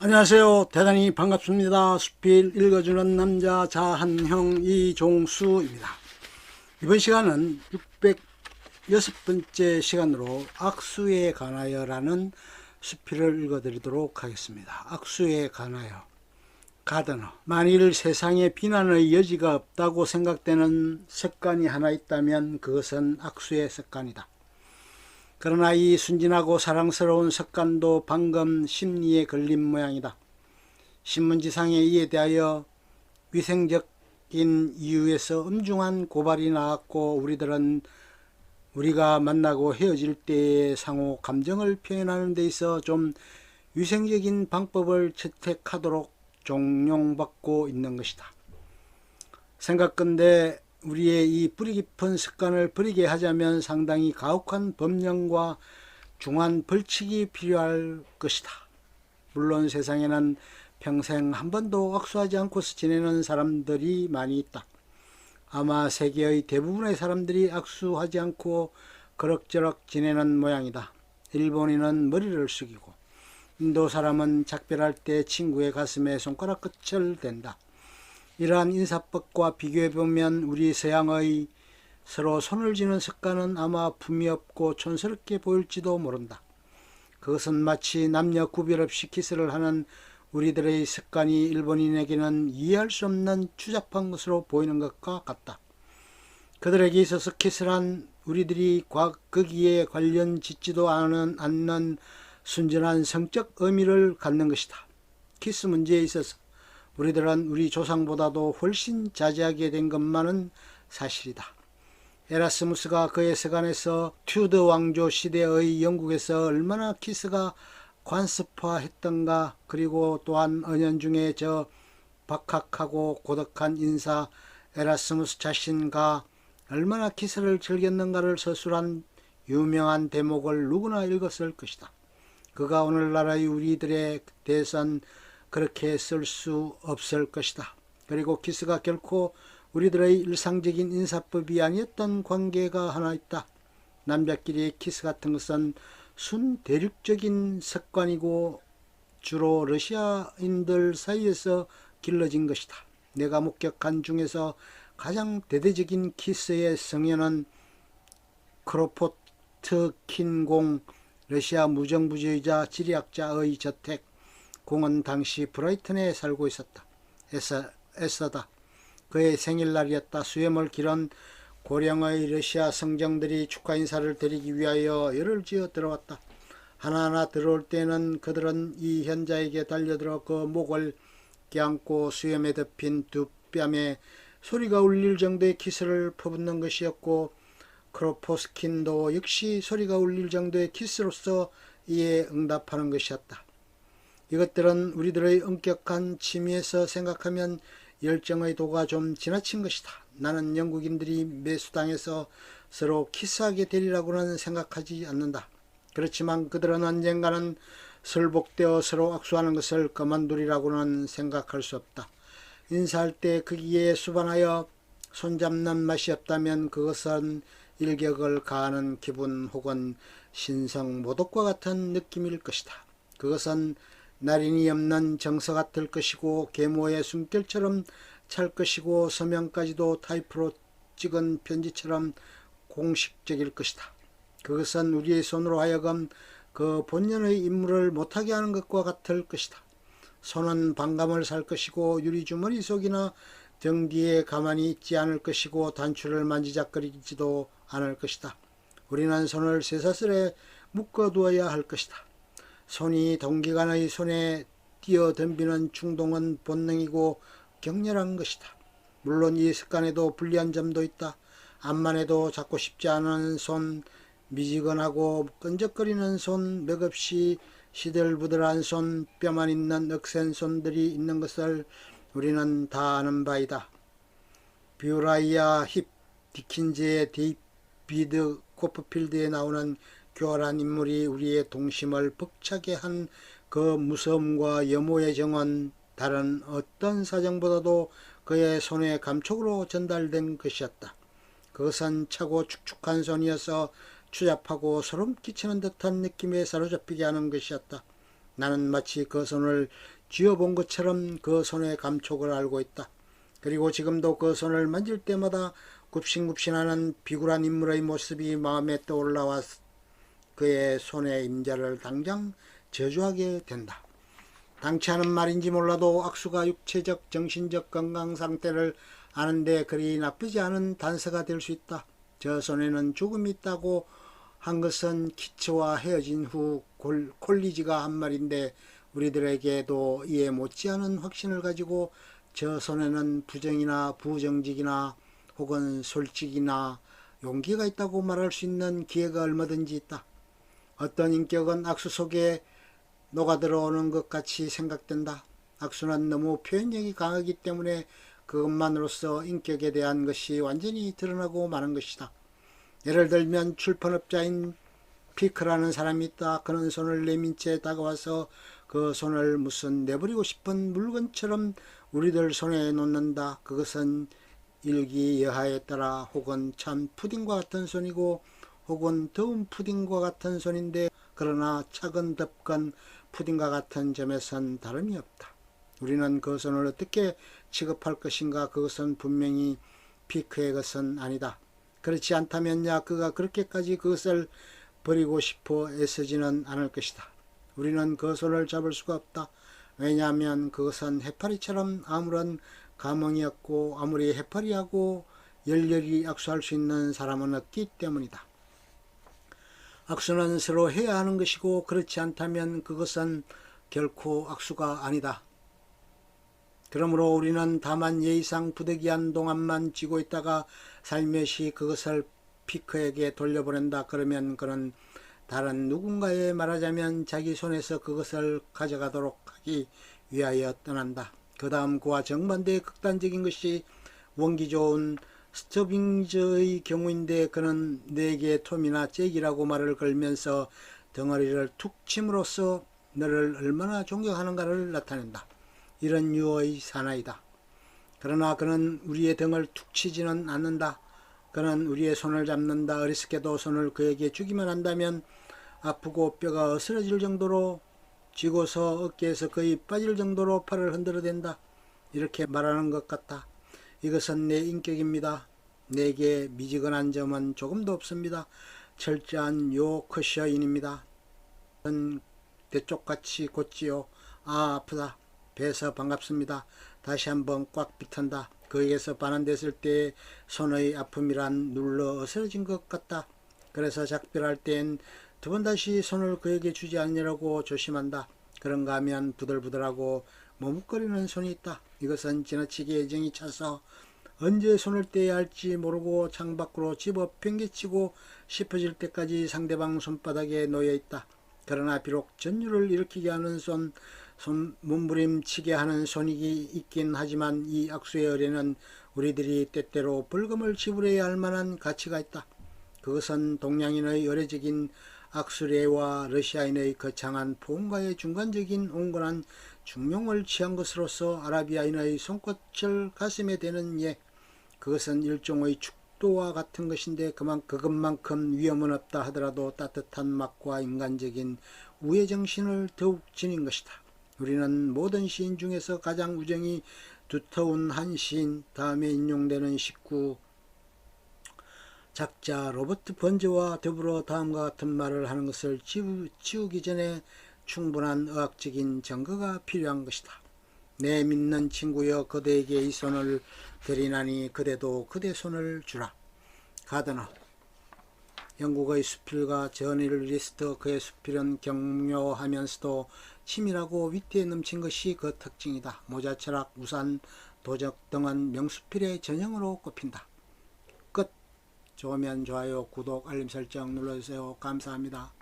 안녕하세요. 대단히 반갑습니다. 수필 읽어주는 남자 자한형 이종수입니다. 이번 시간은 606번째 시간으로 악수에 관하여라는 수필을 읽어드리도록 하겠습니다. 악수에 관하여. 가드너. 만일 세상에 비난의 여지가 없다고 생각되는 습관이 하나 있다면 그것은 악수의 습관이다. 그러나 이 순진하고 사랑스러운 습관도 방금 심리에 걸린 모양이다. 신문지상에 이에 대하여 위생적인 이유에서 엄중한 고발이 나왔고 우리가 만나고 헤어질 때의 상호 감정을 표현하는 데 있어 좀 위생적인 방법을 채택하도록 종용받고 있는 것이다. 생각건대 우리의 이 뿌리 깊은 습관을 버리게 하자면 상당히 가혹한 법령과 중한 벌칙이 필요할 것이다. 물론 세상에는 평생 한 번도 악수하지 않고서 지내는 사람들이 많이 있다. 아마 세계의 대부분의 사람들이 악수하지 않고 그럭저럭 지내는 모양이다. 일본인은 머리를 숙이고, 인도 사람은 작별할 때 친구의 가슴에 손가락 끝을 댄다. 이러한 인사법과 비교해보면 우리 서양의 서로 손을 쥐는 습관은 아마 품위 없고 촌스럽게 보일지도 모른다. 그것은 마치 남녀 구별 없이 키스를 하는 우리들의 습관이 일본인에게는 이해할 수 없는 추잡한 것으로 보이는 것과 같다. 그들에게 있어서 키스란 우리들이 거기에 관련 짓지도 않는 순전한 성적 의미를 갖는 것이다. 키스 문제에 있어서 우리들은 우리 조상보다도 훨씬 자제하게 된 것만은 사실이다. 에라스무스가 그의 서간에서 튜더 왕조 시대의 영국에서 얼마나 키스가 관습화했던가, 그리고 또한 은연중에 저 박학하고 고독한 인사 에라스무스 자신과 얼마나 키스를 즐겼는가를 서술한 유명한 대목을 누구나 읽었을 것이다. 그가 오늘날의 우리들에 대해선 그렇게 쓸 수 없을 것이다. 그리고 키스가 결코 우리들의 일상적인 인사법이 아니었던 관계가 하나 있다. 남자끼리의 키스 같은 것은 순대륙적인 습관이고 주로 러시아인들 사이에서 길러진 것이다. 내가 목격한 중에서 가장 대대적인 키스의 성현은 크로포트킨공, 러시아 무정부주의자 지리학자의 저택. 공은 당시 브라이튼에 살고 있었다. 에서다. 그의 생일날이었다. 수염을 기른 고령의 러시아 성정들이 축하 인사를 드리기 위하여 열을 지어 들어왔다. 하나하나 들어올 때는 그들은 이 현자에게 달려들어 그 목을 껴안고 수염에 덮인 두 뺨에 소리가 울릴 정도의 키스를 퍼붓는 것이었고, 크로포스킨도 역시 소리가 울릴 정도의 키스로서 이에 응답하는 것이었다. 이것들은 우리들의 엄격한 취미에서 생각하면 열정의 도가 좀 지나친 것이다. 나는 영국인들이 매수당해서 서로 키스하게 되리라고는 생각하지 않는다. 그렇지만 그들은 언젠가는 설복되어 서로 악수하는 것을 그만두리라고는 생각할 수 없다. 인사할 때 거기에 수반하여 손잡는 맛이 없다면 그것은 일격을 가하는 기분 혹은 신성모독과 같은 느낌일 것이다. 그것은 날인이 없는 정서 같을 것이고 계모의 숨결처럼 찰 것이고 서명까지도 타이프로 찍은 편지처럼 공식적일 것이다. 그것은 우리의 손으로 하여금 그 본연의 임무를 못하게 하는 것과 같을 것이다. 손은 반감을 살 것이고 유리주머니 속이나 등 뒤에 가만히 있지 않을 것이고 단추를 만지작거리지도 않을 것이다. 우리는 손을 쇠사슬에 묶어두어야 할 것이다. 손이 동기간의 손에 뛰어덤비는 충동은 본능이고 격렬한 것이다. 물론 이 습관에도 불리한 점도 있다. 암만 해도 잡고 싶지 않은 손, 미지근하고 끈적거리는 손, 맥없이 시들부들한 손, 뼈만 있는 억센 손들이 있는 것을 우리는 다 아는 바이다. 뷰라이아 힙 디킨즈의 데이비드 코프필드에 나오는 교활한 인물이 우리의 동심을 벅차게 한 그 무서움과 염호의 정은 다른 어떤 사정보다도 그의 손의 감촉으로 전달된 것이었다. 그것은 차고 축축한 손이어서 추잡하고 소름 끼치는 듯한 느낌에 사로잡히게 하는 것이었다. 나는 마치 그 손을 쥐어본 것처럼 그 손의 감촉을 알고 있다. 그리고 지금도 그 손을 만질 때마다 굽신굽신하는 비굴한 인물의 모습이 마음에 떠올라와 그의 손의 임자를 당장 저주하게 된다. 당치 않은 말인지 몰라도 악수가 육체적, 정신적 건강 상태를 아는데 그리 나쁘지 않은 단서가 될 수 있다. 저 손에는 죽음이 있다고 한 것은 키츠와 헤어진 후 콜리지가 한 말인데 우리들에게도 이에 못지않은 확신을 가지고 저 손에는 부정이나 부정직이나 혹은 솔직이나 용기가 있다고 말할 수 있는 기회가 얼마든지 있다. 어떤 인격은 악수 속에 녹아들어오는 것 같이 생각된다. 악수는 너무 표현력이 강하기 때문에 그것만으로서 인격에 대한 것이 완전히 드러나고 마는 것이다. 예를 들면 출판업자인 피크라는 사람이 있다. 그는 손을 내민 채 다가와서 그 손을 무슨 내버리고 싶은 물건처럼 우리들 손에 놓는다. 그것은 일기 여하에 따라 혹은 찬 푸딩과 같은 손이고 혹은 더운 푸딩과 같은 손인데 그러나 차근 덥건 푸딩과 같은 점에선 다름이 없다. 우리는 그 손을 어떻게 취급할 것인가? 그것은 분명히 피크의 것은 아니다. 그렇지 않다면야 그가 그렇게까지 그것을 버리고 싶어 애쓰지는 않을 것이다. 우리는 그 손을 잡을 수가 없다. 왜냐하면 그것은 해파리처럼 아무런 감흥이 없고 아무리 해파리하고 열렬히 악수할 수 있는 사람은 없기 때문이다. 악수는 서로 해야 하는 것이고 그렇지 않다면 그것은 결코 악수가 아니다. 그러므로 우리는 다만 예의상 부득이한 동안만 쥐고 있다가 살며시 그것을 피크에게 돌려보낸다. 그러면 그는 다른 누군가에 말하자면 자기 손에서 그것을 가져가도록 하기 위하여 떠난다. 그 다음 그와 정반대의 극단적인 것이 원기 좋은 스터빙즈의 경우인데 그는 내게 톰이나 잭이라고 말을 걸면서 덩어리를 툭 침으로써 너를 얼마나 존경하는가를 나타낸다. 이런 유의 사나이다. 그러나 그는 우리의 등을 툭 치지는 않는다. 그는 우리의 손을 잡는다. 어리석게도 손을 그에게 주기만 한다면 아프고 뼈가 어스러질 정도로 쥐고서 어깨에서 거의 빠질 정도로 팔을 흔들어댄다. 이렇게 말하는 것 같다. 이것은 내 인격입니다. 내게 미지근한 점은 조금도 없습니다. 철저한 요크셔인입니다. 대쪽같이 곧지요. 아, 아프다. 배서 반갑습니다. 다시 한번 꽉 비탄다. 그에게서 반환됐을 때의 손의 아픔이란 눌러 어스러진 것 같다. 그래서 작별할 땐 두 번 다시 손을 그에게 주지 않으려고 조심한다. 그런가 하면 부들부들하고 머뭇거리는 손이 있다. 이것은 지나치게 애정이 차서 언제 손을 떼야 할지 모르고 창밖으로 집어 팽개치고 싶어질 때까지 상대방 손바닥에 놓여 있다. 그러나 비록 전율을 일으키게 하는 손 몸부림치게 하는 손이 있긴 하지만 이 악수의 의뢰는 우리들이 때때로 벌금을 지불해야 할 만한 가치가 있다. 그것은 동양인의 의례적인 악수례와 러시아인의 거창한 포옹과의 중간적인 온건한 중용을 취한 것으로서 아라비아인의 손끝을 가슴에 대는 예, 그것은 일종의 축도와 같은 것인데 그것만큼 위험은 없다 하더라도 따뜻한 맛과 인간적인 우애정신을 더욱 지닌 것이다. 우리는 모든 시인 중에서 가장 우정이 두터운 한 시인, 다음에 인용되는 식구 작자 로버트 번즈와 더불어 다음과 같은 말을 하는 것을 지우기 전에 충분한 의학적인 증거가 필요한 것이다. 내 믿는 친구여, 그대에게 이 손을 드리나니 그대도 그대 손을 주라. 가드너. 영국의 수필가 저널리스트 그의 수필은 경묘하면서도 치밀하고 위트에 넘친 것이 그 특징이다. 모자철학, 우산, 도적 등은 명수필의 전형으로 꼽힌다. 끝. 좋으면 좋아요, 구독, 알림 설정 눌러주세요. 감사합니다.